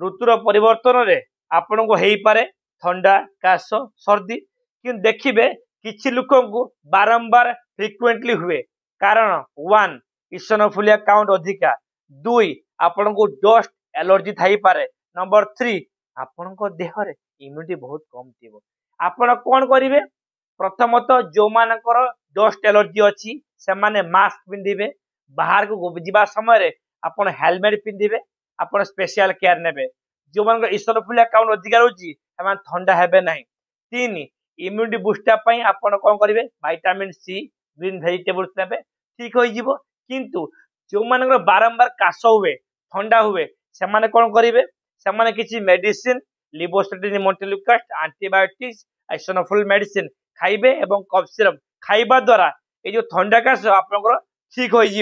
ऋतुर परिवर्तन रे आपण को हेई पारे ठंडा काश सर्दी कि देखिबे किछि लोकन को बारंबार फ्रिक्वेंटली हुए कारण 1 इसनोफिलिया काउंट अधिका 2 आपण को डस्ट एलर्जी थाई पारे नंबर 3 आपण को देह रे इम्यूनिटी बहुत कम थिबो आपण कोन करिवे प्रथमतः जो मानकर डस्ट एलर्जी अछि से माने मास्क पिंधिबे बाहर को जिबा समय रे आपण हेलमेट पिंधिबे आपण स्पेशल केयर नेबे जो मान इसनोफिलिया काउंट अधिका रहउची एमान ठंडा हेबे नाही 3 इम्यूनिटी बूस्टर पई आपण कोन करिवे विटामिन सी ग्रीन वेजिटेबल्स नेबे ठीक होई जिवो किंतु जो मानकर बारंबार काश हुए ठंडा हुए से माने कोन करिवे से माने किछि मेडिसिन लिवोस्टैटिन मोन्टेलुकास्ट एंटीबायोटिक्स इसनोफिल मेडिसिन खाइबे एवं कफ सिरप खाइबा द्वारा ए जो ठंडा काश आपनकर ठीक होई जिवो।